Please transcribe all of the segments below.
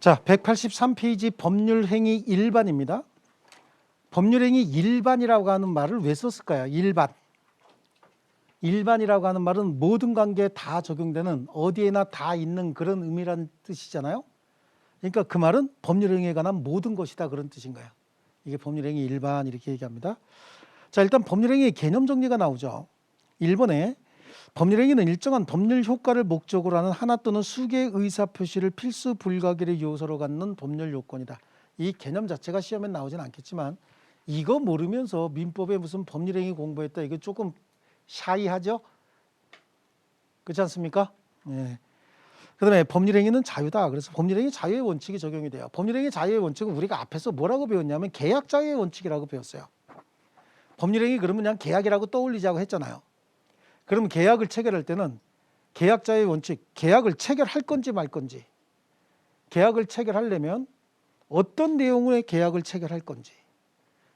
자, 183페이지 법률행위 일반입니다. 법률행위 일반이라고 하는 말을 왜 썼을까요? 일반. 일반이라고 하는 말은 모든 관계에 다 적용되는, 어디에나 다 있는 그런 의미라는 뜻이잖아요. 그러니까 그 말은 법률행위에 관한 모든 것이다, 그런 뜻인 거예요. 이게 법률행위 일반 이렇게 얘기합니다. 자, 일단 법률행위의 개념 정리가 나오죠. 1번에 법률행위는 일정한 법률 효과를 목적으로 하는 하나 또는 수개의 의사표시를 필수 불가결의 요소로 갖는 법률 요건이다. 이 개념 자체가 시험에 나오진 않겠지만 이거 모르면서 민법에 무슨 법률행위 공부했다, 이거 조금 샤이하죠? 그렇지 않습니까? 네. 그 다음에 법률행위는 자유다. 그래서 법률행위 자유의 원칙이 적용이 돼요. 법률행위 자유의 원칙은 우리가 앞에서 뭐라고 배웠냐면 계약 자유의 원칙이라고 배웠어요. 법률행위 그러면 그냥 계약이라고 떠올리자고 했잖아요. 그러면 계약을 체결할 때는 계약자의 원칙, 계약을 체결할 건지 말 건지, 계약을 체결하려면 어떤 내용의 계약을 체결할 건지,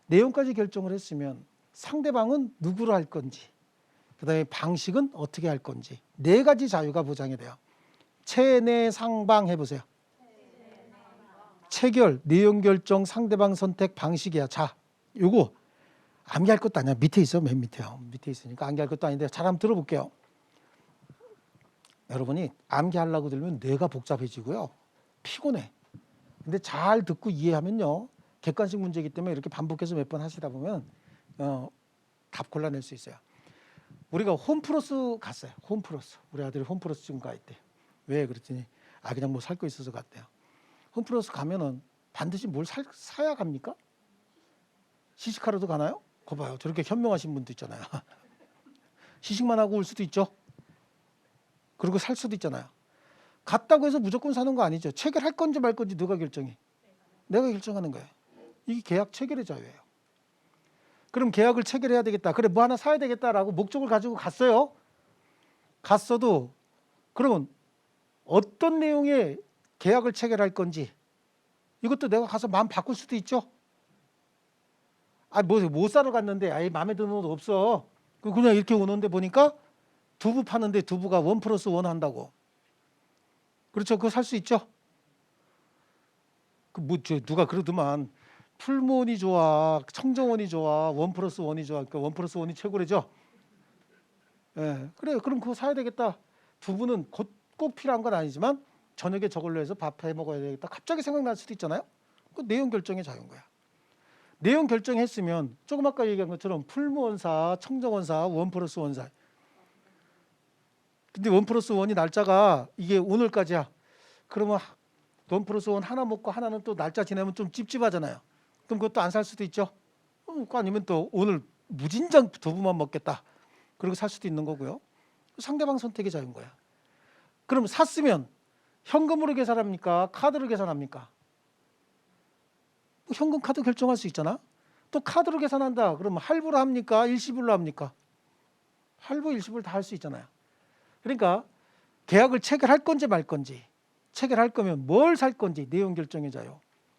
내용까지 결정을 했으면 상대방은 누구로 할 건지, 그 다음에 방식은 어떻게 할 건지, 4가지 자유가 보장이 돼요. 체내 상방 해보세요. 체결, 내용 결정, 상대방 선택, 방식이야. 자, 요거 암기할 것도 아니야. 밑에 있어, 맨 밑에요. 밑에 있으니까 암기할 것도 아닌데 잘 한번 들어볼게요. 여러분이 암기하려고 들으면 뇌가 복잡해지고요, 피곤해. 근데 잘 듣고 이해하면요, 객관식 문제이기 때문에 이렇게 반복해서 몇 번 하시다 보면 답 골라낼 수 있어요. 우리가 홈플러스 갔어요. 홈플러스. 우리 아들이 홈플러스 지금 가 있대. 왜 그랬더니 그냥 뭐 살 거 있어서 갔대요. 홈플러스 가면은 반드시 뭘 사야 갑니까? 시식하러도 가나요? 거 봐요. 저렇게 현명하신 분도 있잖아요. 시식만 하고 올 수도 있죠. 그리고 살 수도 있잖아요. 갔다고 해서 무조건 사는 거 아니죠. 체결할 건지 말 건지 누가 결정해? 내가 결정하는 거예요. 이게 계약 체결의 자유예요. 그럼 계약을 체결해야 되겠다. 그래, 뭐 하나 사야 되겠다라고 목적을 가지고 갔어요. 갔어도 그러면 어떤 내용의 계약을 체결할 건지 이것도 내가 가서 마음 바꿀 수도 있죠. 뭐 사러 갔는데 마음에 드는 옷 없어. 그냥 이렇게 오는데 보니까 두부 파는데 두부가 1+1 한다고. 그렇죠. 그거 살 수 있죠. 누가 그러더만 풀무원이 좋아, 청정원이 좋아, 1+1이 좋아. 그러니까 1+1이 최고래죠. 예, 그래. 그럼 그거 사야 되겠다. 두부는 꼭 필요한 건 아니지만 저녁에 저걸로 해서 밥 해 먹어야 되겠다. 갑자기 생각날 수도 있잖아요. 그 내용 결정의 자유인 거야. 내용 결정했으면 조금 아까 얘기한 것처럼 풀무원사, 청정원사, 1+1사. 근데 1+1이 날짜가 이게 오늘까지야. 그러면 1+1 하나 먹고 하나는 또 날짜 지나면 좀 찝찝하잖아요. 그럼 그것도 안 살 수도 있죠. 아니면 또 오늘 무진장 두부만 먹겠다. 그리고 살 수도 있는 거고요. 상대방 선택의 자유인 거야. 그럼 샀으면 현금으로 계산합니까? 카드로 계산합니까? 현금 카드 결정할 수 있잖아. 또 카드로 계산한다. 그러면 할부로 합니까? 일시불로 합니까? 할부, 일시불 다 할 수 있잖아요. 그러니까 계약을 체결할 건지 말 건지, 체결할 거면 뭘 살 건지 내용 결정의 자유.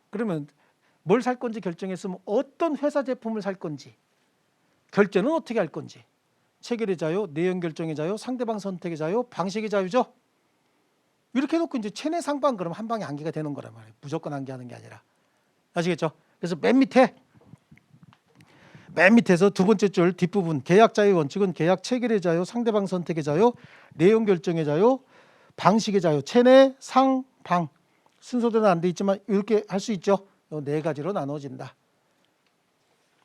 그러면 뭘 살 건지 결정했으면 어떤 회사 제품을 살 건지, 결제는 어떻게 할 건지, 체결의 자유, 내용 결정의 자유, 상대방 선택의 자유, 방식의 자유죠. 이렇게 해놓고 이제 체내 상방 그러면 한 방에 암기가 되는 거란 말이에요. 무조건 암기하는 게 아니라. 아시겠죠? 그래서 맨 밑에서 두 번째 줄 뒷부분, 계약 자유의 원칙은 계약 체결의 자유, 상대방 선택의 자유, 내용 결정의 자유, 방식의 자유, 체내 상, 방. 순서대로 안 돼 있지만 이렇게 할 수 있죠. 4가지로 나눠진다.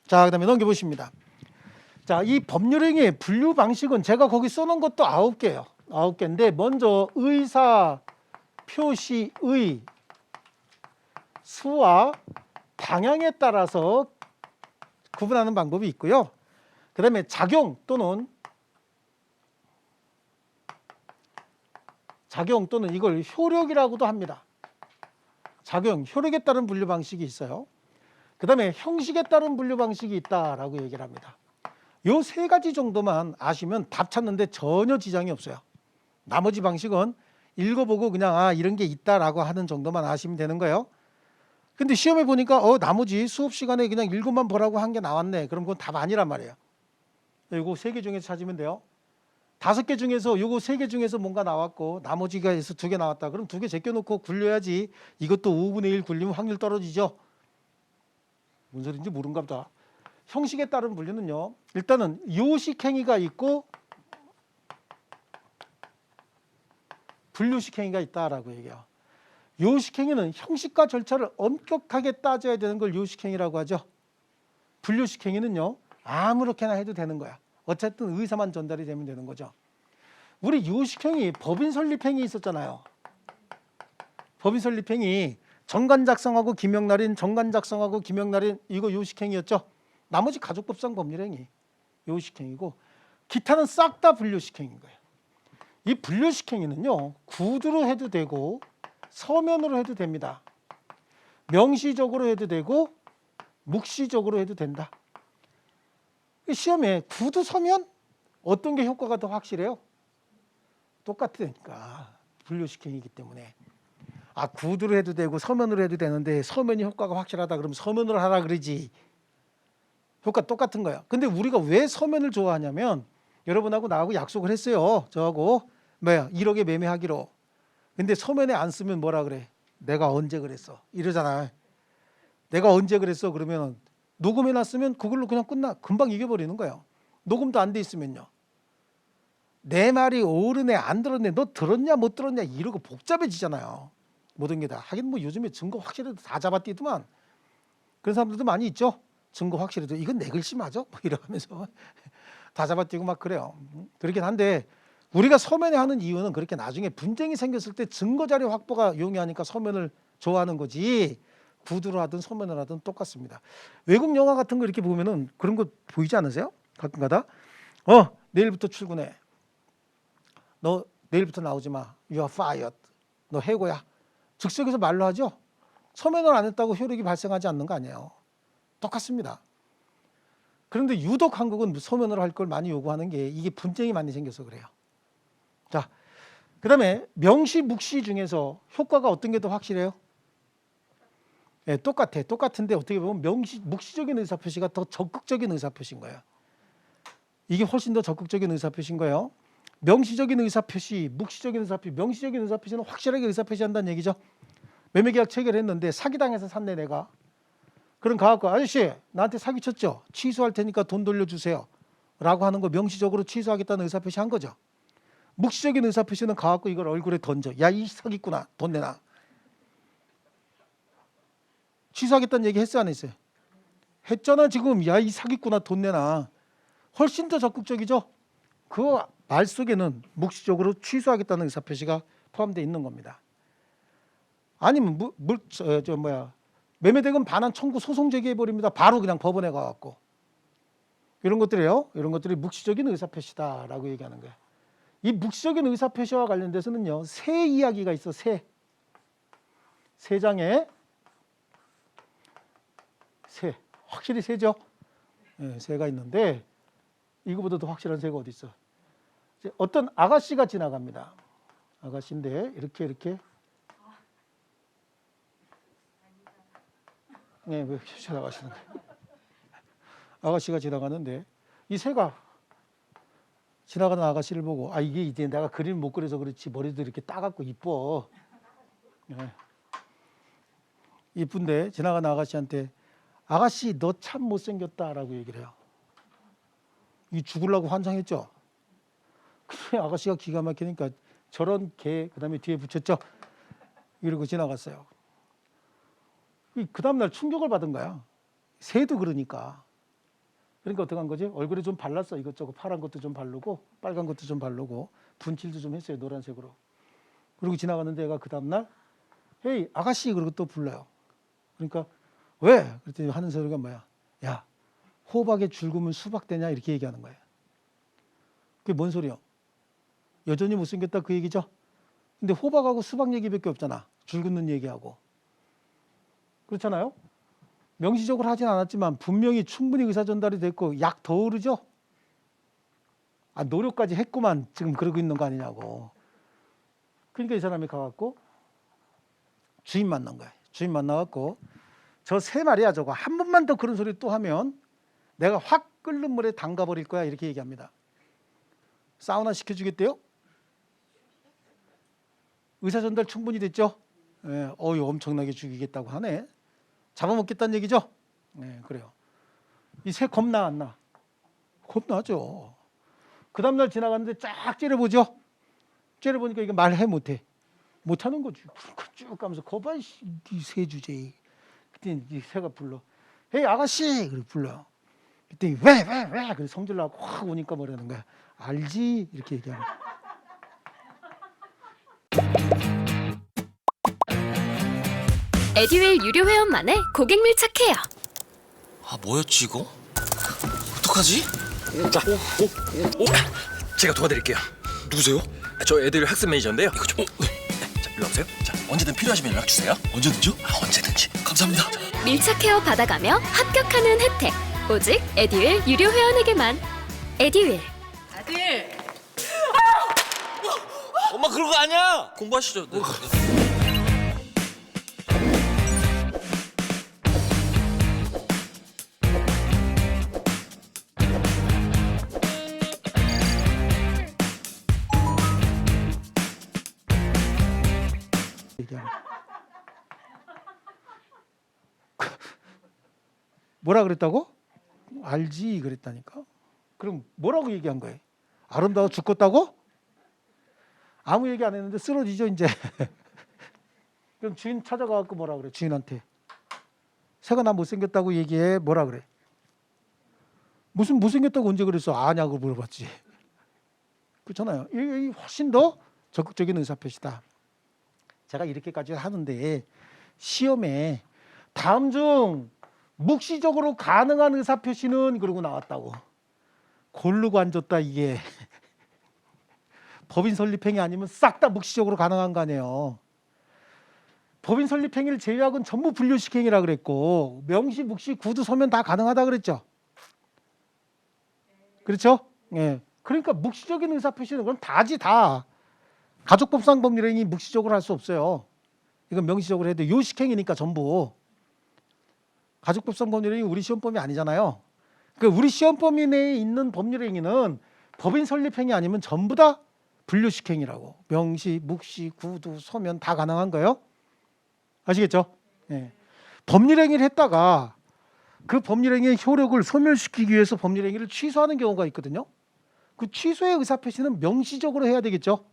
자, 그다음에 넘겨보십니다. 자, 이 법률행위의 분류 방식은 제가 거기 써놓은 것도 9개예요. 9개인데 먼저 의사 표시의 수와 방향에 따라서 구분하는 방법이 있고요. 그 다음에 작용 또는 이걸 효력이라고도 합니다. 작용, 효력에 따른 분류 방식이 있어요. 그 다음에 형식에 따른 분류 방식이 있다라고 얘기를 합니다. 요 3가지 정도만 아시면 답 찾는데 전혀 지장이 없어요. 나머지 방식은 읽어보고 그냥 이런 게 있다라고 하는 정도만 아시면 되는 거예요. 근데 시험에 보니까 나머지 수업 시간에 그냥 읽고만 보라고 한 게 나왔네. 그럼 그건 답 아니란 말이에요. 이거 3개 중에서 찾으면 돼요. 5개 중에서 요거 3개 중에서 뭔가 나왔고 나머지가 해서 2개 나왔다. 그럼 2개 제껴놓고 굴려야지. 이것도 5분의 1 굴리면 확률 떨어지죠. 뭔 소리인지 모른가 보다. 형식에 따른 분류는요. 일단은 요식행위가 있고 분류식행위가 있다라고 얘기해요. 요식행위는 형식과 절차를 엄격하게 따져야 되는 걸 요식행위라고 하죠. 분류식행위는요. 아무렇게나 해도 되는 거야. 어쨌든 의사만 전달이 되면 되는 거죠. 우리 요식행위, 법인 설립행위 있었잖아요. 법인 설립행위, 정관 작성하고 기명날인, 정관 작성하고 기명날인 이거 요식행위였죠. 나머지 가족법상 법률행위 요식행위고 기타는 싹 다 분류식행위인 거예요. 이 분류식행위는요. 구두로 해도 되고 서면으로 해도 됩니다. 명시적으로 해도 되고 묵시적으로 해도 된다. 시험에 구두 서면 어떤 게 효과가 더 확실해요? 똑같으니까 분류식행위이기 때문에 구두로 해도 되고 서면으로 해도 되는데 서면이 효과가 확실하다 그러면 서면으로 하라 그러지. 효과 똑같은 거야. 근데 우리가 왜 서면을 좋아하냐면 여러분하고 나하고 약속을 했어요. 저하고 1억에 매매하기로. 근데 서면에 안 쓰면 뭐라 그래? 내가 언제 그랬어? 이러잖아. 내가 언제 그랬어? 그러면 녹음해놨으면 그걸로 그냥 금방 이겨버리는 거예요. 녹음도 안 돼 있으면요. 내 말이 옳으네 안 들었네 너 들었냐 못 들었냐 이러고 복잡해지잖아요. 모든 게 다. 하긴 뭐 요즘에 증거 확실해도 다 잡아뛰더만. 그런 사람들도 많이 있죠. 증거 확실해도 이건 내 글씨 맞아? 뭐 이러면서 다 잡아뛰고 막 그래요. 그렇긴 한데 우리가 서면에 하는 이유는 그렇게 나중에 분쟁이 생겼을 때 증거자료 확보가 용이하니까 서면을 좋아하는 거지. 구두로 하든 서면을 하든 똑같습니다. 외국 영화 같은 거 이렇게 보면은 그런 거 보이지 않으세요? 가끔가다. 내일부터 출근해. 너 내일부터 나오지 마. You are fired. 너 해고야. 즉석에서 말로 하죠. 서면을 안 했다고 효력이 발생하지 않는 거 아니에요. 똑같습니다. 그런데 유독 한국은 서면으로 할 걸 많이 요구하는 게 이게 분쟁이 많이 생겨서 그래요. 자, 그 다음에 명시, 묵시 중에서 효과가 어떤 게 더 확실해요? 네, 똑같아. 똑같은데 어떻게 보면 묵시적인 의사표시가 더 적극적인 의사표시인 거예요. 이게 훨씬 더 적극적인 의사표시인 거예요. 명시적인 의사표시, 묵시적인 의사표시, 명시적인 의사표시는 확실하게 의사표시한다는 얘기죠. 매매계약 체결했는데 사기당해서 샀네 내가. 그럼 가갖고 아저씨 나한테 사기쳤죠. 취소할 테니까 돈 돌려주세요. 라고 하는 거 명시적으로 취소하겠다는 의사표시 한 거죠. 묵시적인 의사표시는 가갖고 이걸 얼굴에 던져. 야 이 사기꾼아 돈 내놔. 취소하겠다는 얘기 했어요 안 했어요? 했잖아 지금. 야 이 사기꾼아 돈 내놔. 훨씬 더 적극적이죠. 그 말 속에는 묵시적으로 취소하겠다는 의사표시가 포함되어 있는 겁니다. 아니면 매매대금 반환 청구 소송 제기해버립니다. 바로 그냥 법원에 가갖고. 이런 것들이에요. 이런 것들이 묵시적인 의사표시다라고 얘기하는 거예요. 이 묵시적인 의사표시와 관련돼서는요. 새 이야기가 있어. 새 장에 새. 확실히 새죠. 네, 새가 있는데 이거보다 더 확실한 새가 어디 있어. 어떤 아가씨가 지나갑니다. 아가씨인데 이렇게 네, 왜 지나가시는 거예요? 아가씨가 지나가는데 이 새가 지나가는 아가씨를 보고 이게 이제 내가 그림을 못 그려서 그렇지 머리도 이렇게 따갑고 이뻐. 네. 이쁜데 지나가는 아가씨한테 아가씨 너 참 못생겼다라고 얘기를 해요. 이 죽으려고 환장했죠. 그래 아가씨가 기가 막히니까 저런 개 그다음에 뒤에 붙였죠. 이러고 지나갔어요. 그 다음날 충격을 받은 거야. 새도 그러니까. 그러니까 어떻게 한 거지? 얼굴에 좀 발랐어. 이것저것 파란 것도 좀 바르고 빨간 것도 좀 바르고 분칠도 좀 했어요. 노란색으로. 그리고 지나가는데 얘가 그 다음날 헤이 아가씨 그러고 또 불러요. 그러니까 왜? 그랬더니 하는 소리가 뭐야? 야 호박에 줄 긋으면 수박 되냐? 이렇게 얘기하는 거예요. 그게 뭔 소리야? 여전히 못생겼다 그 얘기죠? 근데 호박하고 수박 얘기밖에 없잖아. 줄 긋는 얘기하고. 그렇잖아요? 명시적으로 하진 않았지만 분명히 충분히 의사 전달이 됐고 약 더 오르죠? 노력까지 했구만 지금 그러고 있는 거 아니냐고. 그러니까 이 사람이 가갖고 주인 만난 거야. 주인 만나갖고 저 새 말이야 저거 한 번만 더 그런 소리 또 하면 내가 확 끓는 물에 담가버릴 거야 이렇게 얘기합니다. 사우나 시켜주겠대요? 의사 전달 충분히 됐죠? 예, 엄청나게 죽이겠다고 하네. 잡아먹겠다는 얘기죠? 네, 그래요. 이 새 겁나 안 나? 겁나죠. 그 다음날 지나갔는데 쫙 째려보죠? 째려보니까 이게 말해 못해. 못하는 거지. 쭉 가면서 거봐, 이새 주제에. 그때 이 새가 불러. 헤이 아가씨! 그래 불러. 그때 왜? 그래 성질 나고 확 오니까 뭐라는 거야. 알지? 이렇게 얘기하는 거야. 에듀윌 유료 회원만의 고객 밀착해요. 아, 뭐였지 이거? 어떡하지? 자, 제가 도와드릴게요. 누구세요? 저 애들 학습 매니저인데요. 이거 좀. 자, 일로 와보세요. 자, 언제든 필요하시면 연락 주세요. 언제든지요? 언제든지. 감사합니다. 밀착 케어 받아가며 합격하는 혜택. 오직 에듀윌 유료 회원에게만. 에듀윌. 아들, 엄마 그런 거 아니야. 공부하시죠. 네. 얘기하는 거야. 뭐라 그랬다고? 알지 그랬다니까. 그럼 뭐라고 얘기한 거예요? 아름다워 죽겠다고? 아무 얘기 안 했는데 쓰러지죠 이제. 그럼 주인 찾아가갖고 뭐라 그래? 주인한테 새가 나 못생겼다고 얘기해. 뭐라 그래? 무슨 못생겼다고 언제 그랬어? 아냐고 물어봤지. 그렇잖아요. 이게 훨씬 더 적극적인 의사표시다. 제가 이렇게까지 하는데 시험에 다음 중 묵시적으로 가능한 의사표시는 그러고 나왔다고. 고르고 앉았다 이게. 법인 설립행위 아니면 싹 다 묵시적으로 가능한 거 아니에요. 법인 설립행위를 제외하고는 전부 분류식행위라 그랬고 명시, 묵시, 구두, 소면 다 가능하다 그랬죠. 그렇죠? 예. 그러니까 묵시적인 의사표시는 그럼 다지 다. 가족법상 법률행위 묵시적으로 할 수 없어요. 이건 명시적으로 해도 요식행위니까 전부. 가족법상 법률행위 우리 시험범위 아니잖아요. 그러니까 우리 시험범위 내에 있는 법률행위는 법인 설립행위 아니면 전부 다 분류식행위라고. 명시, 묵시, 구두, 소면 다 가능한 거예요. 아시겠죠? 예. 법률행위를 했다가 그 법률행위의 효력을 소멸시키기 위해서 법률행위를 취소하는 경우가 있거든요. 그 취소의 의사표시는 명시적으로 해야 되겠죠.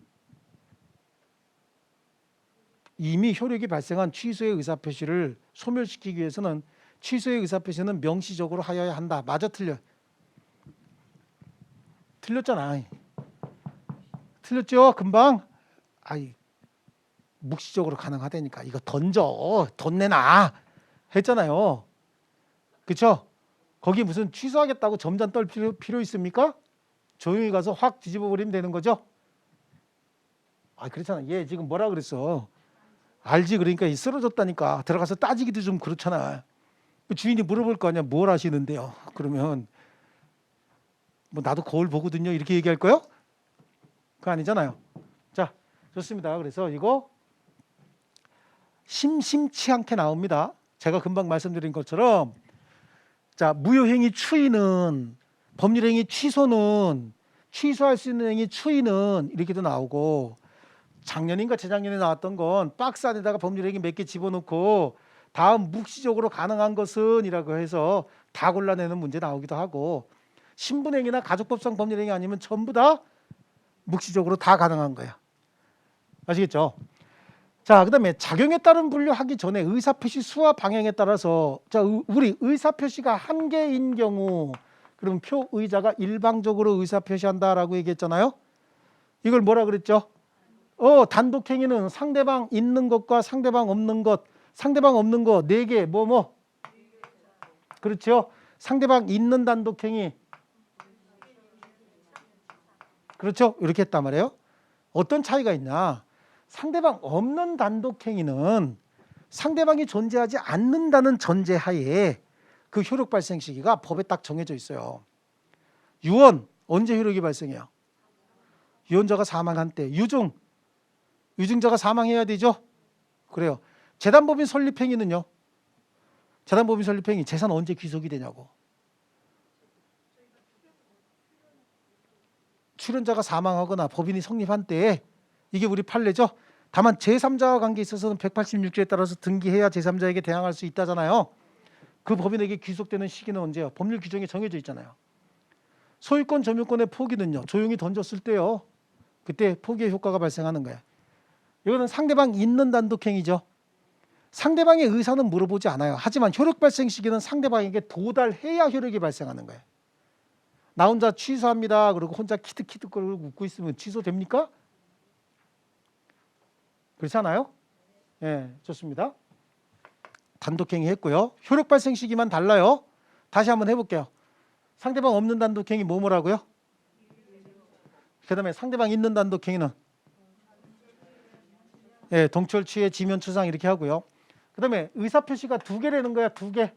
이미 효력이 발생한 취소의 의사표시를 소멸시키기 위해서는 취소의 의사표시는 명시적으로 하여야 한다. 맞아 틀려? 틀렸잖아. 틀렸죠? 금방? 아이 묵시적으로 가능하다니까. 이거 던져. 돈 내놔. 했잖아요. 그렇죠? 거기 무슨 취소하겠다고 점잔 떨 필요 있습니까? 조용히 가서 확 뒤집어 버리면 되는 거죠? 아, 그렇잖아. 얘 지금 뭐라 그랬어? 알지? 그러니까 쓰러졌다니까. 들어가서 따지기도 좀 그렇잖아. 주인이 물어볼 거 아니야. 뭘 하시는데요? 그러면 뭐 나도 거울 보거든요. 이렇게 얘기할 거요? 그거 아니잖아요. 자, 좋습니다. 그래서 이거 심심치 않게 나옵니다. 제가 금방 말씀드린 것처럼 자, 무효행위 추이는 법률행위 취소는 취소할 수 있는 행위 추이는 이렇게도 나오고 작년인가 재작년에 나왔던 건 박스 안에다가 법률행위 몇 개 집어넣고 다음 묵시적으로 가능한 것은 이라고 해서 다 골라내는 문제 나오기도 하고 신분행위나 가족법상 법률행위 아니면 전부 다 묵시적으로 다 가능한 거야. 아시겠죠? 자, 그다음에 작용에 따른 분류하기 전에 의사표시 수와 방향에 따라서 자, 우리 의사표시가 한 개인 경우 그럼 표의자가 일방적으로 의사표시한다라고 얘기했잖아요. 이걸 뭐라 그랬죠? 단독행위는 상대방 있는 것과 상대방 없는 것, 상대방 없는 거 4개 뭐 그렇죠? 상대방 있는 단독행위 그렇죠? 이렇게 했단 말이에요. 어떤 차이가 있냐? 상대방 없는 단독행위는 상대방이 존재하지 않는다는 전제하에 그 효력 발생 시기가 법에 딱 정해져 있어요. 유언 언제 효력이 발생해요? 유언자가 사망한 때. 유증자가 사망해야 되죠? 그래요. 재단법인 설립행위는요? 재단법인 설립행위 재산 언제 귀속이 되냐고. 출연자가 사망하거나 법인이 성립한 때에 이게 우리 판례죠. 다만 제3자와 관계에 있어서는 186조에 따라서 등기해야 제3자에게 대항할 수 있다잖아요. 그 법인에게 귀속되는 시기는 언제요? 법률 규정에 정해져 있잖아요. 소유권 점유권의 포기는요. 조용히 던졌을 때요. 그때 포기의 효과가 발생하는 거예요. 이거는 상대방 있는 단독행위죠. 상대방의 의사는 물어보지 않아요. 하지만 효력 발생 시기는 상대방에게 도달해야 효력이 발생하는 거예요. 나 혼자 취소합니다. 그리고 혼자 키득키득거리고 웃고 있으면 취소됩니까? 그렇지 않아요? 예, 좋습니다. 단독행위 했고요. 효력 발생 시기만 달라요. 다시 한번 해볼게요. 상대방 없는 단독행위 뭐라고요? 그 다음에 상대방 있는 단독행위는 예, 동철, 취해, 지면, 추상 이렇게 하고요. 그 다음에 의사표시가 2개라는 거야. 2개.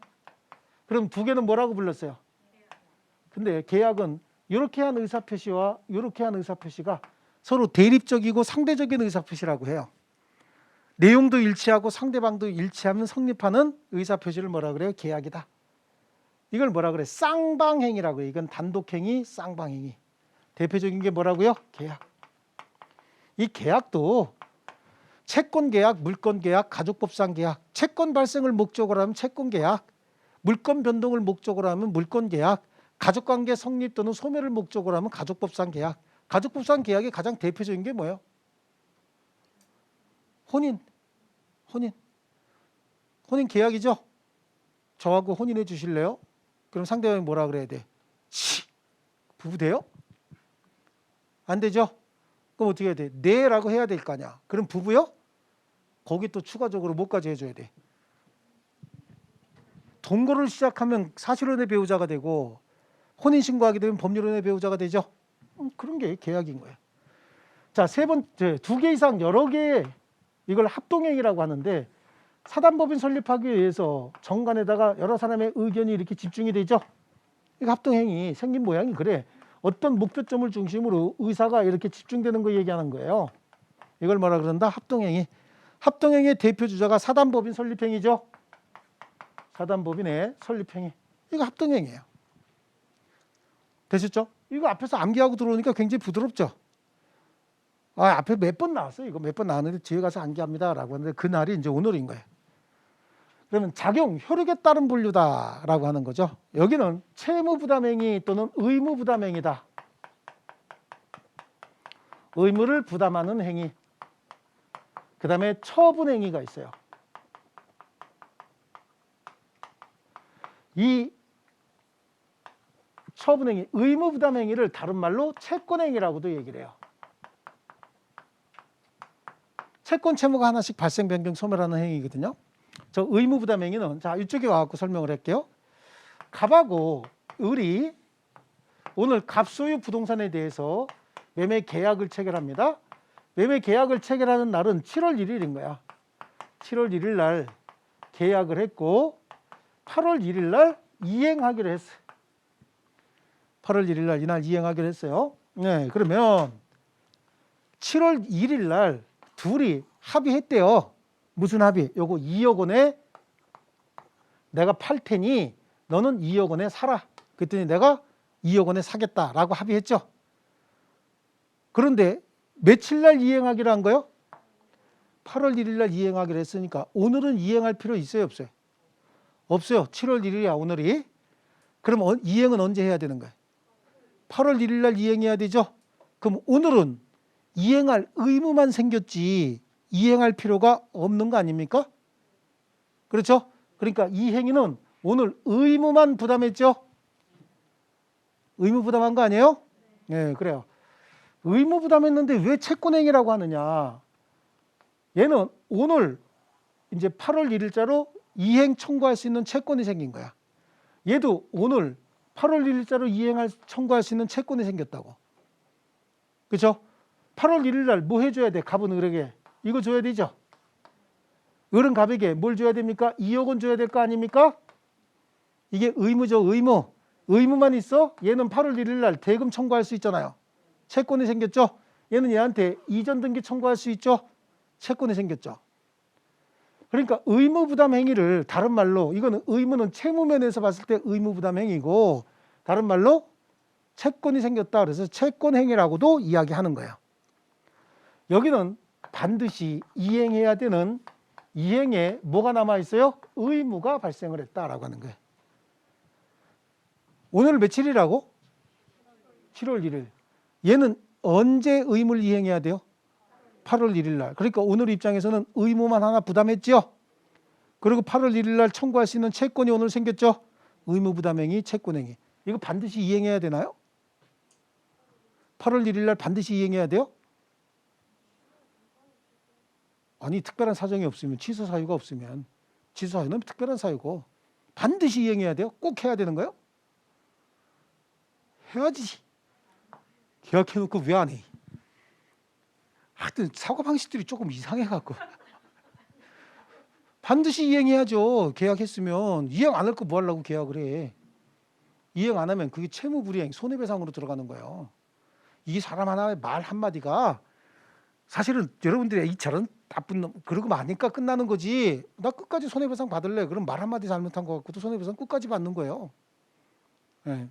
그럼 2개는 뭐라고 불렀어요? 근데 계약은 이렇게 한 의사표시와 이렇게 한 의사표시가 서로 대립적이고 상대적인 의사표시라고 해요. 내용도 일치하고 상대방도 일치하면 성립하는 의사표시를 뭐라 그래요? 계약이다. 이걸 뭐라 그래? 쌍방행위라고 해요. 이건 단독행위, 쌍방행위. 대표적인 게 뭐라고요? 계약. 이 계약도 채권계약, 물권계약, 가족법상계약. 채권 발생을 목적으로 하면 채권계약, 물권 변동을 목적으로 하면 물권계약, 가족관계 성립 또는 소멸을 목적으로 하면 가족법상계약. 가족법상계약의 가장 대표적인 게 뭐예요? 혼인 계약이죠. 저하고 혼인해 주실래요? 그럼 상대방이 뭐라 그래야 돼? 부부 돼요? 안 되죠? 그럼 어떻게 해야 돼? 네라고 해야 될 거 아니야. 그럼 부부요? 거기 또 추가적으로 뭐까지 해줘야 돼? 동거를 시작하면 사실혼의 배우자가 되고 혼인신고하게 되면 법률혼의 배우자가 되죠. 그런 게 계약인 거예요. 자, 3번째, 2개 이상 여러 개, 이걸 합동행위라고 하는데 사단법인 설립하기 위해서 정관에다가 여러 사람의 의견이 이렇게 집중이 되죠. 이거 합동행위 생긴 모양이 그래. 어떤 목표점을 중심으로 의사가 이렇게 집중되는 거 얘기하는 거예요. 이걸 뭐라 그런다? 합동행위. 합동행위의 대표 주자가 사단법인 설립행위죠. 사단법인의 설립행위. 이거 합동행위예요. 되셨죠? 이거 앞에서 암기하고 들어오니까 굉장히 부드럽죠. 앞에 몇 번 나왔어요. 이거 몇 번 나왔는데 뒤에 가서 암기합니다라고 하는데 그 날이 이제 오늘인 거예요. 그러면 작용, 효력에 따른 분류다라고 하는 거죠. 여기는 채무부담행위 또는 의무부담행위다. 의무를 부담하는 행위. 그 다음에 처분행위가 있어요. 이 처분행위, 의무부담행위를 다른 말로 채권행위라고도 얘기를 해요. 채권 채무가 하나씩 발생, 변경, 소멸하는 행위거든요. 저 의무부담행위는 자 이쪽에 와갖고 설명을 할게요. 갑하고 을이 오늘 갑소유 부동산에 대해서 매매 계약을 체결합니다. 매매 계약을 체결하는 날은 7월 1일인 거야. 7월 1일 날 계약을 했고 8월 1일 날 이행하기로 했어요. 8월 1일 날 이날 이행하기로 했어요. 네, 그러면 7월 1일 날 둘이 합의했대요. 무슨 합의? 요거 2억 원에 내가 팔 테니 너는 2억 원에 사라. 그랬더니 내가 2억 원에 사겠다라고 합의했죠. 그런데 며칠 날 이행하기로 한 거요? 8월 1일 날 이행하기로 했으니까 오늘은 이행할 필요 있어요, 없어요? 없어요. 7월 1일이야, 오늘이. 그럼 이행은 언제 해야 되는 거예요? 8월 1일 날 이행해야 되죠. 그럼 오늘은 이행할 의무만 생겼지 이행할 필요가 없는 거 아닙니까? 그렇죠? 그러니까 이 행위는 오늘 의무만 부담했죠? 의무 부담한 거 아니에요? 네, 그래요. 의무 부담했는데 왜 채권행위라고 하느냐? 얘는 오늘 이제 8월 1일자로 이행 청구할 수 있는 채권이 생긴 거야. 얘도 오늘 8월 1일자로 청구할 수 있는 채권이 생겼다고. 그렇죠? 8월 1일 날 뭐 해줘야 돼? 갑은 을에게. 이거 줘야 되죠? 을은 갑에게 뭘 줘야 됩니까? 2억 원 줘야 될 거 아닙니까? 이게 의무죠, 의무. 의무만 있어? 얘는 8월 1일 날 대금 청구할 수 있잖아요. 채권이 생겼죠? 얘는 얘한테 이전 등기 청구할 수 있죠? 채권이 생겼죠. 그러니까 의무부담 행위를 다른 말로 이거는 의무는 채무면에서 봤을 때 의무부담 행위고 다른 말로 채권이 생겼다. 그래서 채권행위라고도 이야기하는 거예요. 여기는 반드시 이행해야 되는 이행에 뭐가 남아있어요? 의무가 발생을 했다라고 하는 거예요. 오늘 며칠이라고? 7월 1일. 얘는 언제 의무를 이행해야 돼요? 8월 1일 날. 그러니까 오늘 입장에서는 의무만 하나 부담했죠. 그리고 8월 1일 날 청구할 수 있는 채권이 오늘 생겼죠. 의무 부담행위, 채권행위. 이거 반드시 이행해야 되나요? 8월 1일 날 반드시 이행해야 돼요? 아니, 특별한 사정이 없으면, 취소 사유가 없으면, 취소 사유는 특별한 사유고 반드시 이행해야 돼요? 꼭 해야 되는 거예요? 해야지. 계약해놓고 왜 안 해? 하여튼 사고방식들이 조금 이상해갖고. 반드시 이행해야죠. 계약했으면. 이행 안 할 거 뭐 하려고 계약을 해. 이행 안 하면 그게 채무불이행, 손해배상으로 들어가는 거예요. 이 사람 하나의 말 한마디가 사실은 여러분들이 이 저런 나쁜 놈 그러고 마니까 끝나는 거지. 나 끝까지 손해배상 받을래. 그럼 말 한마디 잘못한 거 갖고도 손해배상 끝까지 받는 거예요. 네.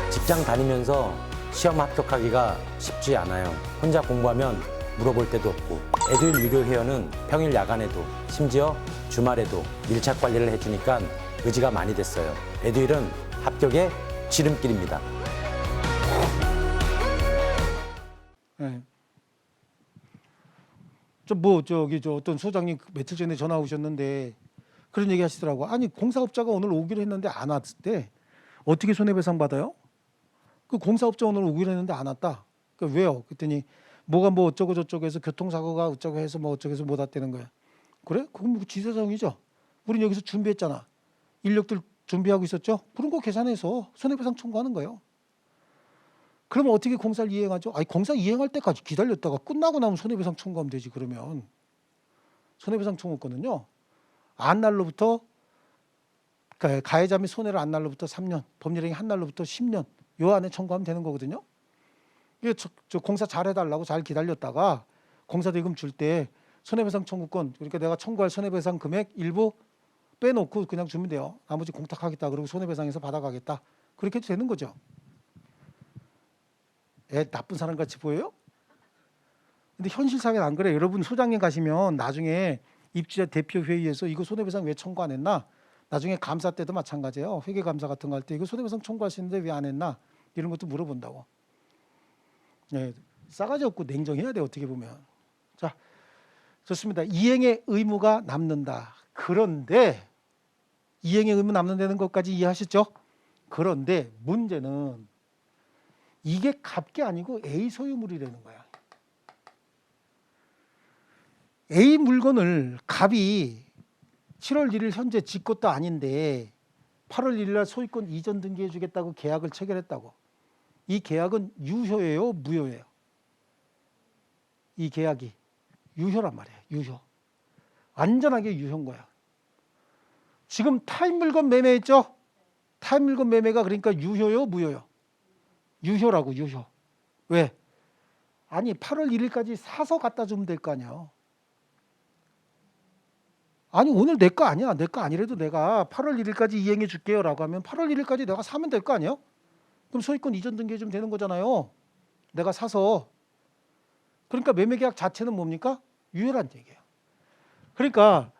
직장 다니면서 시험 합격하기가 쉽지 않아요. 혼자 공부하면 물어볼 데도 없고 에듀윌 유료 회원은 평일 야간에도 심지어 주말에도 밀착 관리를 해주니까 의지가 많이 됐어요. 에듀윌은 합격의 지름길입니다. 네. 저 어떤 소장님 며칠 전에 전화 오셨는데 그런 얘기 하시더라고. 아니, 공사업자가 오늘 오기로 했는데 안 왔을 때 어떻게 손해배상 받아요? 그 공사업자 오늘 오기로 했는데 안 왔다. 그 왜요? 그랬더니 뭐가 뭐 어쩌고 저쩌고 해서 교통사고가 어쩌고 해서 뭐 어쩌고 해서 못 왔다는 거야. 그래? 그건 뭐 지세상이죠. 우린 여기서 준비했잖아. 인력들 준비하고 있었죠. 그런 거 계산해서 손해배상 청구하는 거예요. 그러면 어떻게 공사를 이행하죠? 아니, 공사 이행할 때까지 기다렸다가 끝나고 나면 손해배상 청구하면 되지. 그러면 손해배상 청구권은요, 안 날로부터 가해자 및 손해를 안 날로부터 3년, 법률행위 한 날로부터 10년 요 안에 청구하면 되는 거거든요. 이게 저 공사 잘 해달라고 잘 기다렸다가 공사대금 줄 때 손해배상 청구권, 그러니까 내가 청구할 손해배상 금액 일부 빼놓고 그냥 주면 돼요. 나머지 공탁하겠다. 그리고 손해배상에서 받아가겠다. 그렇게 해도 되는 거죠. 애 나쁜 사람 같이 보여요? 근데 현실 사회는 안 그래. 여러분 소장님 가시면 나중에 입주자 대표 회의에서 이거 손해배상 왜 청구 안 했나? 나중에 감사 때도 마찬가지예요. 회계감사 같은 거 할 때 이거 손해배상 청구할 수 있는데 왜 안 했나? 이런 것도 물어본다고. 네, 싸가지 없고 냉정해야 돼. 어떻게 보면. 자, 좋습니다. 이행의 의무가 남는다. 그런데 이행의 의무 남는다는 것까지 이해하셨죠? 그런데 문제는 이게 값게 아니고 A 소유물이라는 거야. A 물건을 갑이 7월 1일 현재 지 것도 아닌데 8월 1일 날 소유권 이전 등기해 주겠다고 계약을 체결했다고. 이 계약은 유효예요, 무효예요? 이 계약이 유효란 말이에요. 유효. 완전하게 유효인 거야. 지금 타인 물건 매매했죠? 타인 물건 매매가 그러니까 유효요, 무효요? 유효라고, 유효. 왜? 아니, 8월 1일까지 사서 갖다 주면 될 거 아니야. 아니, 오늘 내 거 아니야. 내 거 아니라도 내가 8월 1일까지 이행해 줄게요 라고 하면 8월 1일까지 내가 사면 될 거 아니에요? 그럼 소유권 이전 등기해 주면 되는 거잖아요. 내가 사서. 그러니까 매매계약 자체는 뭡니까? 유효란 얘기예요. 그러니까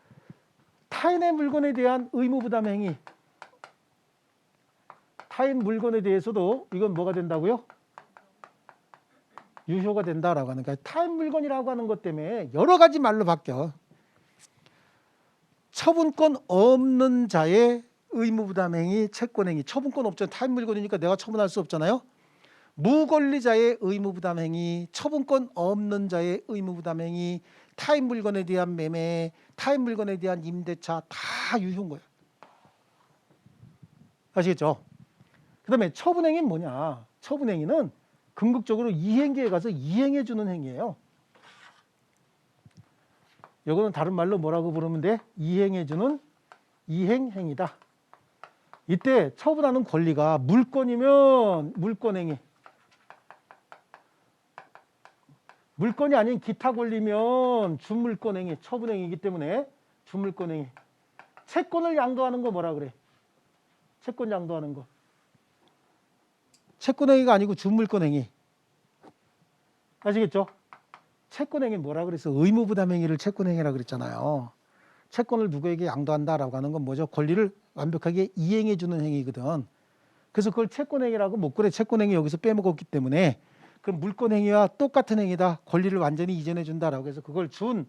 타인의 물건에 대한 의무부담 행위, 타인 물건에 대해서도 이건 뭐가 된다고요? 유효가 된다라고 하는 거예요. 타인 물건이라고 하는 것 때문에 여러 가지 말로 바뀌어. 처분권 없는 자의 의무부담행위, 채권행위. 처분권 없잖아요. 타인 물건이니까 내가 처분할 수 없잖아요. 무권리자의 의무부담행위, 처분권 없는 자의 의무부담행위, 타인 물건에 대한 매매, 타인 물건에 대한 임대차 다 유효인 거예요. 아시겠죠? 그 다음에 처분행위는 뭐냐? 처분행위는 궁극적으로 이행기에 가서 이행해 주는 행위예요. 이거는 다른 말로 뭐라고 부르면 돼? 이행해 주는 이행행위다. 이때 처분하는 권리가 물권이면 물권행위, 물권이 아닌 기타 권리면 준물권행위, 처분행위이기 때문에 준물권행위. 채권을 양도하는 거 뭐라 그래? 채권 양도하는 거. 채권행위가 아니고 준물권행위. 아시겠죠? 채권행위 뭐라 그랬어? 의무부담행위를 채권행위라 그랬잖아요. 채권을 누구에게 양도한다라고 하는 건 뭐죠? 권리를 완벽하게 이행해 주는 행위거든. 그래서 그걸 채권행위라고 못 그래. 채권행위 여기서 빼먹었기 때문에 그럼 물권행위와 똑같은 행위다. 권리를 완전히 이전해 준다라고 해서 그걸 준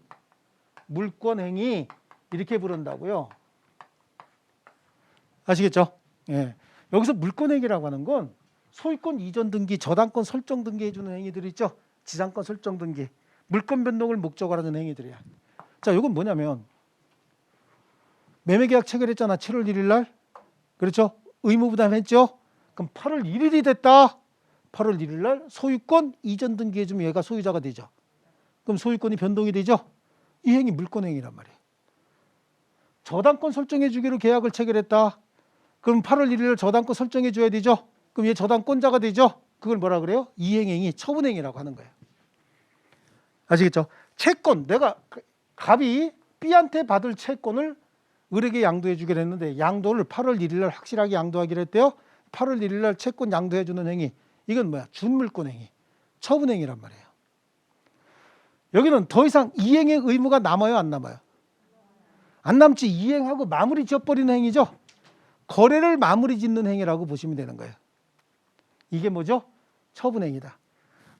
물권행위 이렇게 부른다고요. 아시겠죠? 예. 여기서 물권행위라고 하는 건 소유권 이전 등기, 저당권 설정 등기 해주는 행위들이 있죠. 지상권 설정 등기, 물권 변동을 목적으로 하는 행위들이야. 자, 이건 뭐냐면 매매계약 체결했잖아. 7월 1일 날. 그렇죠? 의무부담했죠. 그럼 8월 1일이 됐다. 8월 1일 날 소유권 이전 등기해주면 얘가 소유자가 되죠. 그럼 소유권이 변동이 되죠. 이 행위 물권행위란 말이에요. 저당권 설정해주기로 계약을 체결했다. 그럼 8월 1일 날 저당권 설정해줘야 되죠. 그럼 얘 저당권자가 되죠. 그걸 뭐라 그래요? 이행행위, 처분행위라고 하는 거예요. 아시겠죠? 채권, 내가 갑이 B한테 받을 채권을 을에게 양도해 주기로 했는데 양도를 8월 1일 날 확실하게 양도하기로 했대요. 8월 1일 날 채권 양도해 주는 행위. 이건 뭐야? 준물권 행위, 처분행위란 말이에요. 여기는 더 이상 이행의 의무가 남아요, 안 남아요? 안 남지. 이행하고 마무리 지어버리는 행위죠. 거래를 마무리 짓는 행위라고 보시면 되는 거예요. 이게 뭐죠? 처분행위다.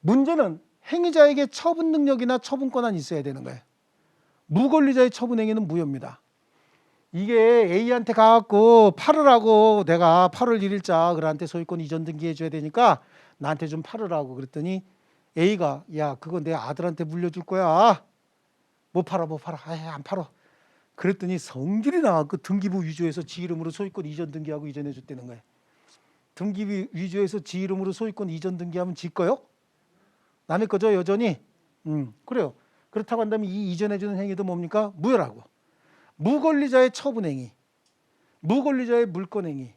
문제는 행위자에게 처분 능력이나 처분 권한이 있어야 되는 거예요. 무권리자의 처분행위는 무효입니다. 이게 A한테 가갖고 팔으라고 내가 8월 1일자 그한테 소유권 이전 등기해 줘야 되니까 나한테 좀 팔으라고 그랬더니 A가 야 그거 내 아들한테 물려줄 거야. 못 팔아 못 팔아. 아예 안 팔아. 그랬더니 성질이 나갖고 등기부 위조해서 지 이름으로 소유권 이전 등기하고 이전해 줬다는 거예요. 등기부 위조해서 지 이름으로 소유권 이전 등기하면 지 거요? 남의 거죠 여전히? 그래요. 그렇다고 한다면 이 이전해 주는 행위도 뭡니까? 무효라고. 무권리자의 처분행위, 무권리자의 물권행위,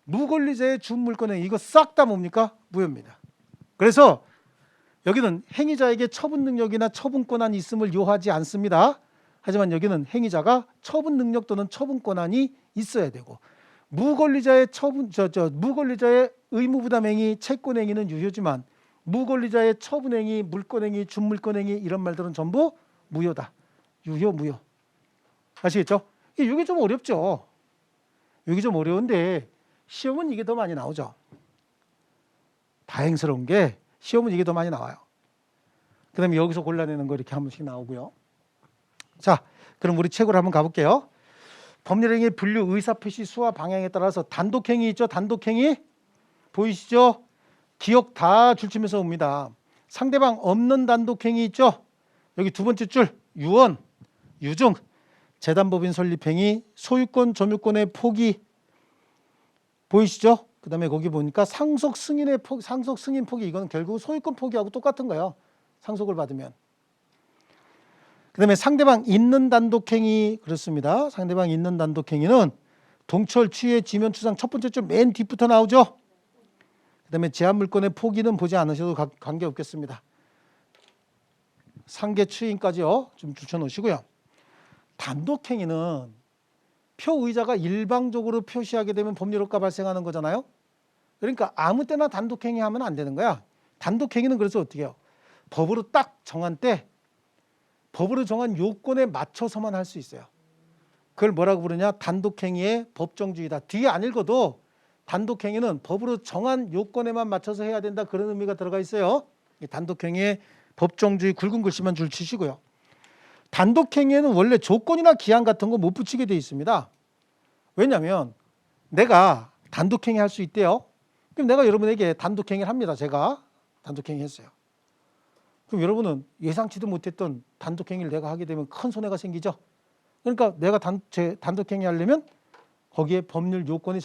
무권리자의 준물권행위 이거 싹 다 뭡니까? 무효입니다. 그래서 여기는 행위자에게 처분 능력이나 처분 권한이 있음을 요하지 않습니다. 하지만 여기는 행위자가 처분 능력 또는 처분 권한이 있어야 되고 무권리자의 무권리자의 의무부담행위, 채권행위는 유효지만 무권리자의 처분행위, 물권행위, 준물권행위 이런 말들은 전부 무효다. 유효, 무효. 아시겠죠? 이게 좀 어렵죠. 이게 좀 어려운데 시험은 이게 더 많이 나오죠. 다행스러운 게 시험은 이게 더 많이 나와요. 그 다음에 여기서 골라내는 거 이렇게 한 번씩 나오고요. 자, 그럼 우리 책으로 한번 가볼게요. 법률행위 분류 의사표시 수와 방향에 따라서 단독행위 있죠. 단독행위 보이시죠? 기억 다 줄치면서 옵니다. 상대방 없는 단독행위 있죠. 여기 두 번째 줄 유언, 유증, 재단법인 설립행위, 소유권, 점유권의 포기 보이시죠? 그 다음에 거기 보니까 상속 승인의 상속 승인 포기 이건 결국 소유권 포기하고 똑같은 거예요. 상속을 받으면. 그 다음에 상대방 있는 단독행위 그렇습니다. 상대방 있는 단독행위는 동철, 취해, 지면, 추상 첫 번째 줄 맨 뒤부터 나오죠. 그 다음에 제한물권의 포기는 보지 않으셔도 관계없겠습니다. 상계 추인까지요. 좀 줄쳐놓으시고요. 단독행위는 표의자가 일방적으로 표시하게 되면 법률효과 발생하는 거잖아요. 그러니까 아무 때나 단독행위 하면 안 되는 거야. 단독행위는 그래서 어떻게 해요? 법으로 딱 정한 때 법으로 정한 요건에 맞춰서만 할 수 있어요. 그걸 뭐라고 부르냐? 단독행위의 법정주의다. 뒤에 안 읽어도 단독행위는 법으로 정한 요건에만 맞춰서 해야 된다. 그런 의미가 들어가 있어요. 단독행위의 법정주의 굵은 글씨만 줄 치시고요. 단독행위에는 원래 조건이나 기한 같은 거 못 붙이게 돼 있습니다. 왜냐하면 내가 단독행위 할 수 있대요. 그럼 내가 여러분에게 단독행위를 합니다. 제가 단독행위 했어요. 그럼 여러분은 예상치도 못했던 단독행위를 내가 하게 되면 큰 손해가 생기죠. 그러니까 내가 단독행위 하려면 거기에 법률 요건이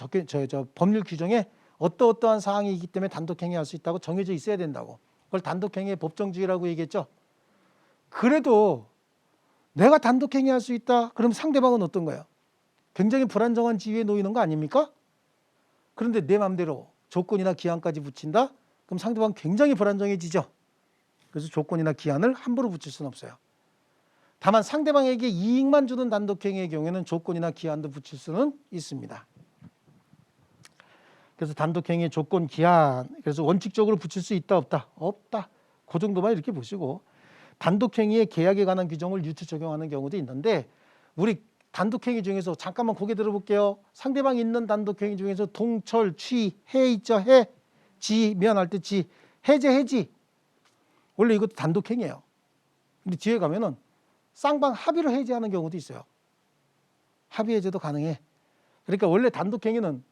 법률 규정에 어떠한 사항이 있기 때문에 단독행위 할 수 있다고 정해져 있어야 된다고. 그걸 단독행위의 법정주의라고 얘기했죠. 그래도 내가 단독행위 할 수 있다. 그럼 상대방은 어떤 거예요? 굉장히 불안정한 지위에 놓이는 거 아닙니까? 그런데 내 마음대로 조건이나 기한까지 붙인다? 그럼 상대방 굉장히 불안정해지죠. 그래서 조건이나 기한을 함부로 붙일 수는 없어요. 다만 상대방에게 이익만 주는 단독행위의 경우에는 조건이나 기한도 붙일 수는 있습니다. 그래서 단독행위의 조건 기한. 그래서 원칙적으로 붙일 수 있다 없다? 없다. 그 정도만 이렇게 보시고 단독행위의 계약에 관한 규정을 유추 적용하는 경우도 있는데 우리 단독행위 중에서 잠깐만 고개 들어볼게요. 상대방이 있는 단독행위 중에서 동철, 취, 해 있죠. 해, 지, 미안할 때 지, 해제, 해지. 원래 이것도 단독행위예요. 근데 뒤에 가면은 쌍방 합의로 해제하는 경우도 있어요. 합의 해제도 가능해. 그러니까 원래 단독행위는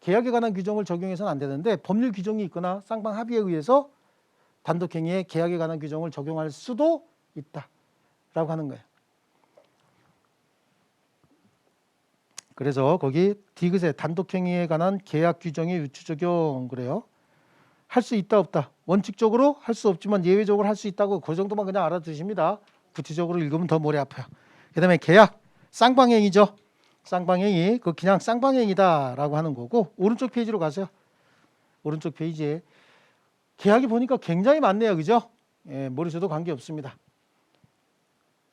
계약에 관한 규정을 적용해서는 안 되는데 법률 규정이 있거나 쌍방 합의에 의해서 단독행위에 계약에 관한 규정을 적용할 수도 있다라고 하는 거예요. 그래서 거기 디귿에 단독행위에 관한 계약 규정의 유추 적용 그래요. 할 수 있다 없다. 원칙적으로 할 수 없지만 예외적으로 할 수 있다고 그 정도만 그냥 알아두십니다. 구체적으로 읽으면 더 머리 아파요. 그다음에 계약 쌍방행위죠. 쌍방행위 그 그냥 쌍방행위다라고 하는 거고 오른쪽 페이지로 가세요. 오른쪽 페이지에 계약이 보니까 굉장히 많네요. 그죠? 예, 모르셔도 관계없습니다.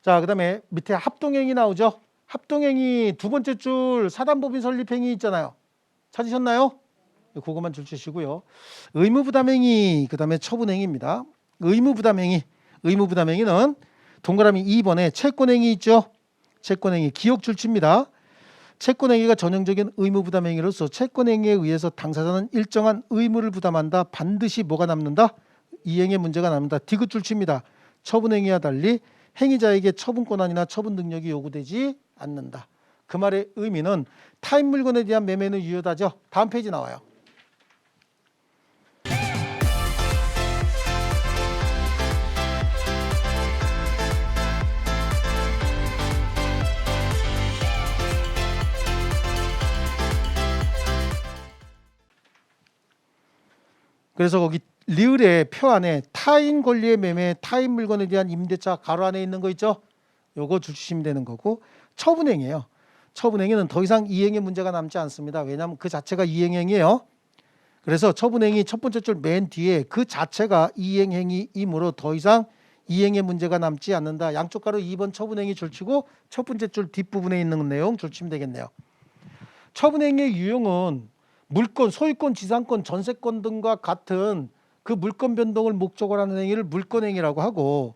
자, 그다음에 밑에 합동행위 나오죠. 합동행위 두 번째 줄 사단법인 설립행위 있잖아요. 찾으셨나요? 그것만 줄 치시고요. 의무부담행위 그다음에 처분행위입니다. 의무부담행위는 동그라미 2번에 채권행위 있죠. 채권행위 기억 줄칩니다. 채권행위가 전형적인 의무부담행위로서 채권행위에 의해서 당사자는 일정한 의무를 부담한다. 반드시 뭐가 남는다? 이행의 문제가 남는다. 디귿 줄칩니다. 처분행위와 달리 행위자에게 처분 권한이나 처분 능력이 요구되지 않는다. 그 말의 의미는 타인 물건에 대한 매매는 유효하죠. 다음 페이지 나와요. 그래서 거기 리을의 표 안에 타인 권리의 매매, 타인 물건에 대한 임대차 가로 안에 있는 거 있죠? 요거 주시면 되는 거고 처분행위예요. 처분행위는 더 이상 이행의 문제가 남지 않습니다. 왜냐하면 그 자체가 이행행위예요. 그래서 처분행위 첫 번째 줄 맨 뒤에 그 자체가 이행행위이므로 더 이상 이행의 문제가 남지 않는다. 양쪽 가로 2번 처분행위 줄치고 첫 번째 줄 뒷부분에 있는 내용 줄치면 되겠네요. 처분행위의 유형은 물권, 소유권, 지상권, 전세권 등과 같은 그 물권 변동을 목적으로 하는 행위를 물권행위라고 하고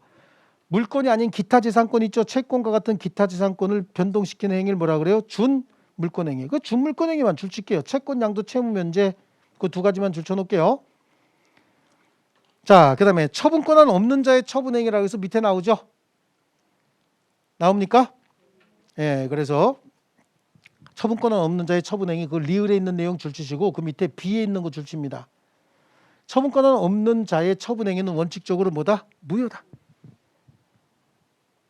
물권이 아닌 기타 지상권 있죠. 채권과 같은 기타 지상권을 변동시키는 행위를 뭐라 그래요? 준물권행위. 그 준물권행위만 줄칠게요. 채권 양도 채무 면제 그 두 가지만 줄쳐놓을게요. 자, 그 다음에 처분 권한 없는 자의 처분행위라고 해서 밑에 나오죠. 나옵니까? 예, 그래서 처분 권한 없는 자의 처분행위 그 리을에 있는 내용 줄치시고 그 밑에 B에 있는 거 줄칩니다. 처분 권한 없는 자의 처분행위는 원칙적으로 뭐다? 무효다.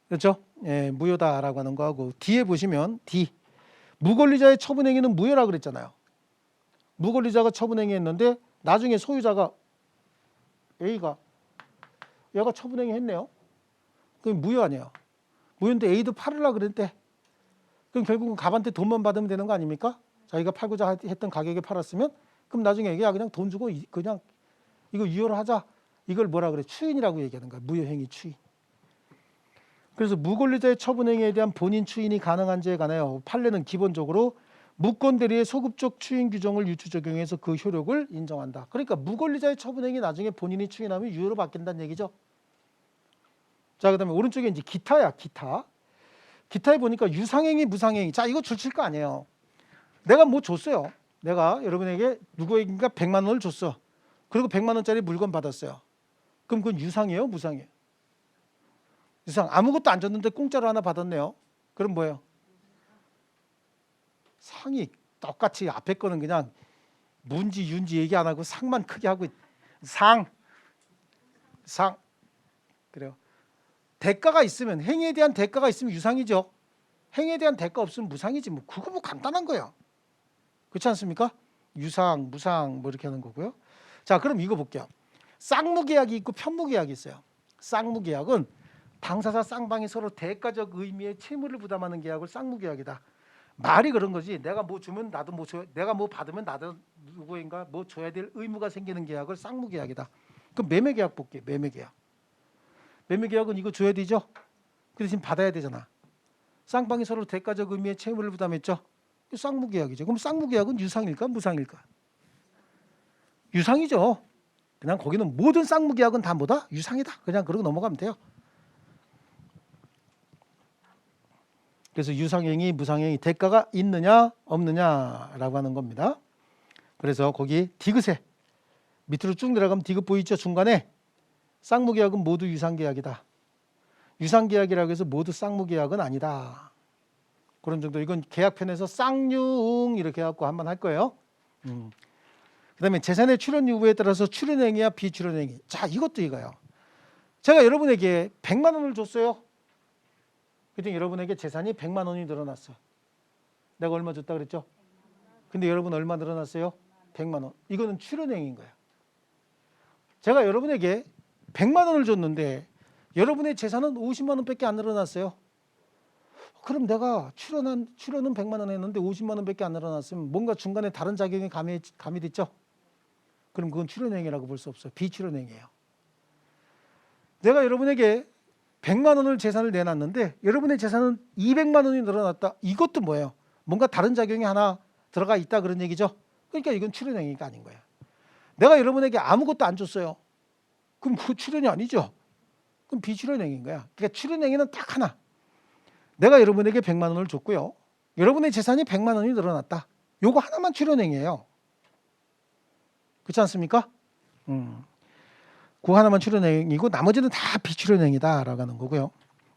그렇죠? 예, 무효다라고 하는 거하고 D에 보시면 D 무권리자의 처분행위는 무효라 그랬잖아요. 무권리자가 처분행위 했는데 나중에 소유자가 A가 얘가 처분행위 했네요. 그럼 무효 아니에요. 무효인데 A도 팔으려고 그랬대. 그럼 결국은 갑한테 돈만 받으면 되는 거 아닙니까? 자기가 팔고자 했던 가격에 팔았으면 그럼 나중에 야 그냥 돈 주고 그냥 이거 유효를 하자. 이걸 뭐라 그래? 추인이라고 얘기하는 거야. 무효행위 추인. 그래서 무권리자의 처분행위에 대한 본인 추인이 가능한지에 관하여 판례는 기본적으로 무권 대리의 소급적 추인 규정을 유추 적용해서 그 효력을 인정한다. 그러니까 무권리자의 처분행위 나중에 본인이 추인하면 유효로 바뀐다는 얘기죠. 자, 그다음에 오른쪽에 이제 기타야. 기타에 보니까 유상행위, 무상행위. 자, 이거 줄칠 거 아니에요. 내가 뭐 줬어요. 내가 여러분에게 누구에게인가 100만 원을 줬어. 그리고 100만 원짜리 물건 받았어요. 그럼 그건 유상이에요, 무상이에요? 유상. 아무것도 안 줬는데 공짜로 하나 받았네요. 그럼 뭐예요? 상이 똑같이 앞에 거는 그냥 문지 윤지 얘기 안 하고 상만 크게 하고 상 그래요. 대가가 있으면 행위에 대한 대가가 있으면 유상이죠. 행위에 대한 대가 없으면 무상이지. 뭐 그거 뭐 간단한 거예요. 그렇지 않습니까? 유상, 무상 뭐 이렇게 하는 거고요. 자, 그럼 이거 볼게요. 쌍무계약이 있고 편무계약이 있어요. 쌍무계약은 당사자 쌍방이 서로 대가적 의미의 채무를 부담하는 계약을 쌍무계약이다. 말이 그런 거지. 내가 뭐 주면 나도 뭐 줘야, 내가 뭐 받으면 나도 누구인가 뭐 줘야 될 의무가 생기는 계약을 쌍무계약이다. 그럼 매매계약 볼게요. 매매계약. 매매계약은 이거 줘야 되죠. 그 대신 받아야 되잖아. 쌍방이 서로 대가적 의미의 채무를 부담했죠. 쌍무계약이죠. 그럼 쌍무계약은 유상일까 무상일까? 유상이죠. 그냥 거기는 모든 쌍무계약은 다 뭐다? 유상이다. 그냥 그러고 넘어가면 돼요. 그래서 유상행위, 무상행위 대가가 있느냐 없느냐라고 하는 겁니다. 그래서 거기 디귿에 밑으로 쭉 내려가면 디귿 보이죠? 중간에 쌍무계약은 모두 유상계약이다. 유상계약이라고 해서 모두 쌍무계약은 아니다. 그런 정도. 이건 계약편에서 쌍융 이렇게 해갖고 한번 할 거예요. 그다음에 재산의 출현 유무에 따라서 출현행위와 비출현행위. 자, 이것도 이거예요. 제가 여러분에게 100만 원을 줬어요. 그때 여러분에게 재산이 100만 원이 늘어났어. 내가 얼마 줬다 그랬죠? 근데 여러분 얼마 늘어났어요? 100만 원. 이거는 출현행위인 거예요. 제가 여러분에게 100만 원을 줬는데 여러분의 재산은 50만 원밖에 안 늘어났어요. 그럼 내가 출연은 100만 원 했는데 50만 원밖에 안 늘어났으면 뭔가 중간에 다른 작용이 가미됐죠? 그럼 그건 출연행위라고 볼 수 없어요. 비출연행위예요. 내가 여러분에게 100만 원을 재산을 내놨는데 여러분의 재산은 200만 원이 늘어났다. 이것도 뭐예요? 뭔가 다른 작용이 하나 들어가 있다 그런 얘기죠. 그러니까 이건 출연행위가 아닌 거예요. 내가 여러분에게 아무것도 안 줬어요. 그럼 그 출연이 아니죠. 그럼 비출연행위인 거야. 그러니까 출연행위는 딱 하나. 내가 여러분에게 100만 원을 줬고요. 여러분의 재산이 100만 원이 늘어났다. 요거 하나만 출연행위예요. 그렇지 않습니까? 그 하나만 출연행위고 나머지는 다 비출연행위다라고 하는 거고요.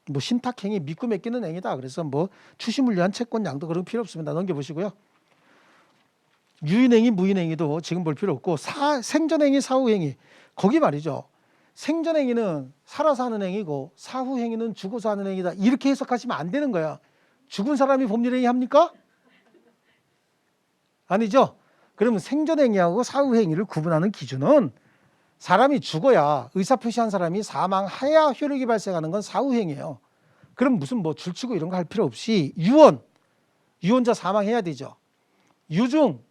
뭐 신탁행위, 믿고 맡기는 행위다. 그래서 뭐 추심을 위한 채권 양도 그런 필요 없습니다. 넘겨보시고요. 유인행위, 무인행위도 지금 볼 필요 없고 생전행위, 사후행위 거기 말이죠. 생전행위는 살아서 하는 행위고 사후행위는 죽어서 하는 행위다. 이렇게 해석하시면 안 되는 거야. 죽은 사람이 법률행위 합니까? 아니죠. 그러면 생전행위하고 사후행위를 구분하는 기준은 사람이 죽어야 의사표시한 사람이 사망해야 효력이 발생하는 건 사후행위예요. 그럼 무슨 뭐 줄치고 이런 거 할 필요 없이 유언자 사망해야 되죠. 유증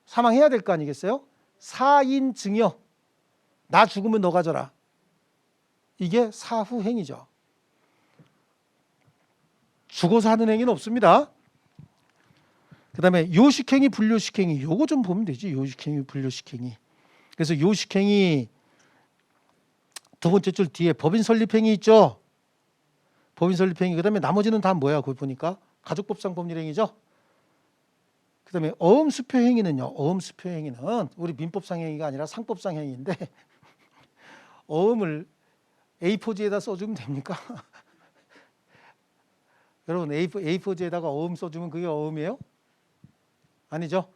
사망해야 될 거 아니겠어요? 사인 증여 나 죽으면 너 가져라. 이게 사후행위죠. 죽어서 하는 행위는 없습니다. 그 다음에 요식행위, 불요식행위 요거 좀 보면 되지. 요식행위, 불요식행위. 그래서 요식행위 두 번째 줄 뒤에 법인 설립행위 있죠. 법인 설립행위. 그 다음에 나머지는 다 뭐야? 거기 보니까 가족법상 법률행위죠. 그 다음에 어음수표행위는요. 어음수표행위는 우리 민법상 행위가 아니라 상법상 행위인데 어음을 A4지에다 써주면 됩니까? 여러분 A4지에다가 어음 써주면 그게 어음이에요? 아니죠.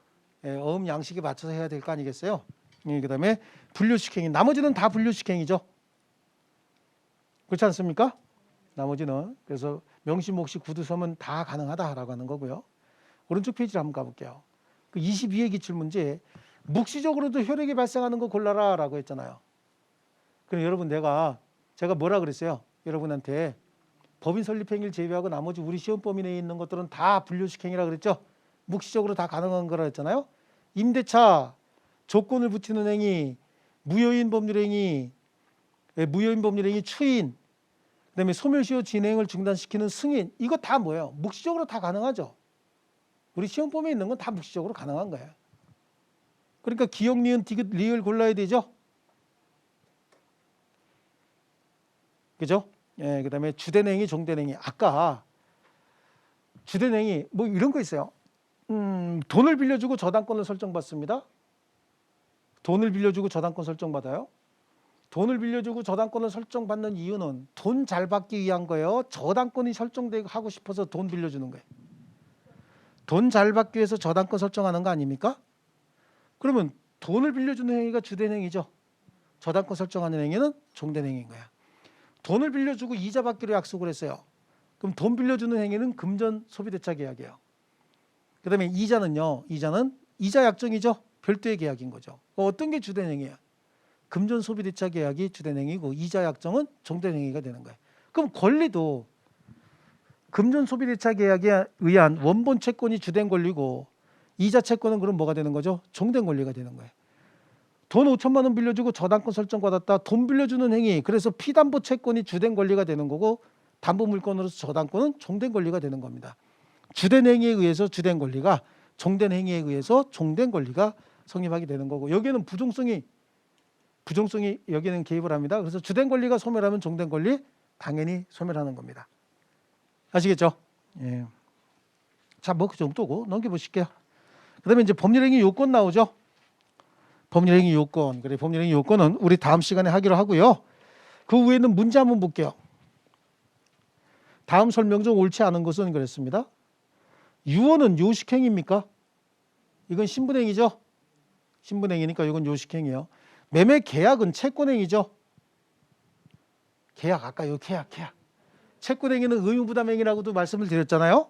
어음 양식에 맞춰서 해야 될 거 아니겠어요? 그 다음에 분류식행위. 나머지는 다 분류식행위죠. 그렇지 않습니까? 나머지는. 그래서 명시, 몫이, 구두섬은 다 가능하다라고 하는 거고요. 오른쪽 페이지를 한번 가볼게요. 그 22회 기출문제 묵시적으로도 효력이 발생하는 거 골라라 라고 했잖아요. 그럼 여러분 제가 뭐라 그랬어요? 여러분한테 법인 설립행위를 제외하고 나머지 우리 시험 범위 내에 있는 것들은 다 분류식행위라 그랬죠? 묵시적으로 다 가능한 거라 했잖아요. 임대차, 조건을 붙이는 행위, 무효인 법률행위, 추인, 그다음에 소멸시효 진행을 중단시키는 승인 이거 다 뭐예요? 묵시적으로 다 가능하죠. 우리 시험 범위에 있는 건 다 묵시적으로 가능한 거예요. 그러니까 기역, 니은, 디귿, 리을 골라야 되죠. 그죠? 예, 그다음에 주된행위, 종된행위. 아까 주된행위 뭐 이런 거 있어요. 돈을 빌려주고 저당권을 설정받습니다. 돈을 빌려주고 저당권 설정받아요. 돈을 빌려주고 저당권을 설정받는 이유는 돈 잘 받기 위한 거예요. 저당권이 설정되고 하고 싶어서 돈 빌려주는 거예요. 돈 잘 받기 위해서 저당권 설정하는 거 아닙니까? 그러면 돈을 빌려주는 행위가 주된행위죠. 저당권 설정하는 행위는 종된행위인 거야. 돈을 빌려주고 이자 받기로 약속을 했어요. 그럼 돈 빌려주는 행위는 금전 소비대차 계약이에요. 그 다음에 이자는요. 이자는 이자 약정이죠. 별도의 계약인 거죠. 어떤 게 주된행위야? 금전 소비대차 계약이 주된행위고 이자 약정은 종된행위가 되는 거예요. 그럼 권리도 금전 소비대차 계약에 의한 원본 채권이 주된 권리고 이자 채권은 그럼 뭐가 되는 거죠? 종된 권리가 되는 거예요. 돈 5천만 원 빌려주고 저당권 설정받았다. 돈 빌려주는 행위. 그래서 피담보 채권이 주된 권리가 되는 거고 담보 물건으로서 저당권은 종된 권리가 되는 겁니다. 주된 행위에 의해서 주된 권리가 종된 행위에 의해서 종된 권리가 성립하게 되는 거고 여기에는 부종성이 여기는 개입을 합니다. 그래서 주된 권리가 소멸하면 종된 권리 당연히 소멸하는 겁니다. 아시겠죠? 예. 자, 뭐 그 정도고 넘겨보실게요. 그다음에 이제 법률행위 요건 나오죠. 법률행위 요건. 그래 법률행위 요건은 우리 다음 시간에 하기로 하고요. 그 위에는 문제 한번 볼게요. 다음 설명 중 옳지 않은 것은 그랬습니다. 유언은 요식행위입니까? 이건 신분행위죠. 신분행위니까 이건 요식행위요. 매매 계약은 채권행위죠. 계약 아까 요 계약. 채권행위는 의무부담행위라고도 말씀을 드렸잖아요.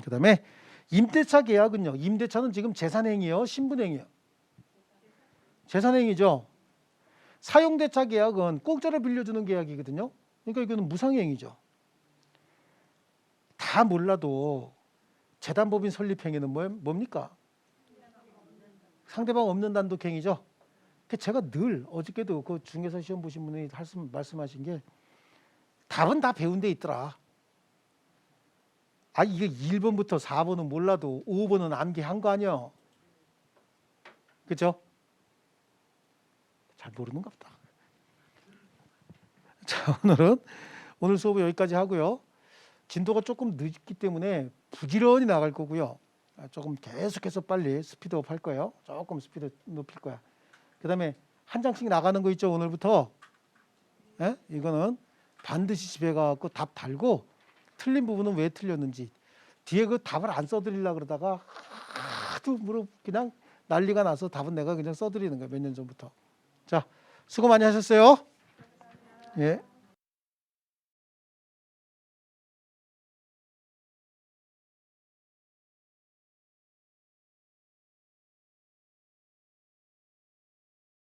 그다음에 임대차 계약은요. 임대차는 지금 재산행위요, 신분행위요. 재산행위죠. 사용대차 계약은 공짜로 빌려주는 계약이거든요. 그러니까 이거는 무상행위죠. 다 몰라도 재단법인 설립행위는 뭡니까? 상대방 없는 단독행위죠. 제가 늘 어저께도 그 중개사 시험 보신 분이 말씀하신 게 답은 다 배운 데 있더라. 아 이게 1번부터 4번은 몰라도 5번은 암기한 거 아니야. 그렇죠? 잘 모르는가 보다. 자, 오늘 수업은 여기까지 하고요. 진도가 조금 늦기 때문에 부지런히 나갈 거고요. 조금 계속해서 빨리 스피드업 할 거예요. 조금 스피드 높일 거야. 그다음에 한 장씩 나가는 거 있죠. 오늘부터. 예? 이거는 반드시 집에 가서 답 달고 틀린 부분은 왜 틀렸는지 뒤에 그 답을 안 써드리려고 그러다가 하도 그냥 난리가 나서 답은 내가 그냥 써드리는 거예요. 몇 년 전부터. 자, 수고 많이 하셨어요. 예.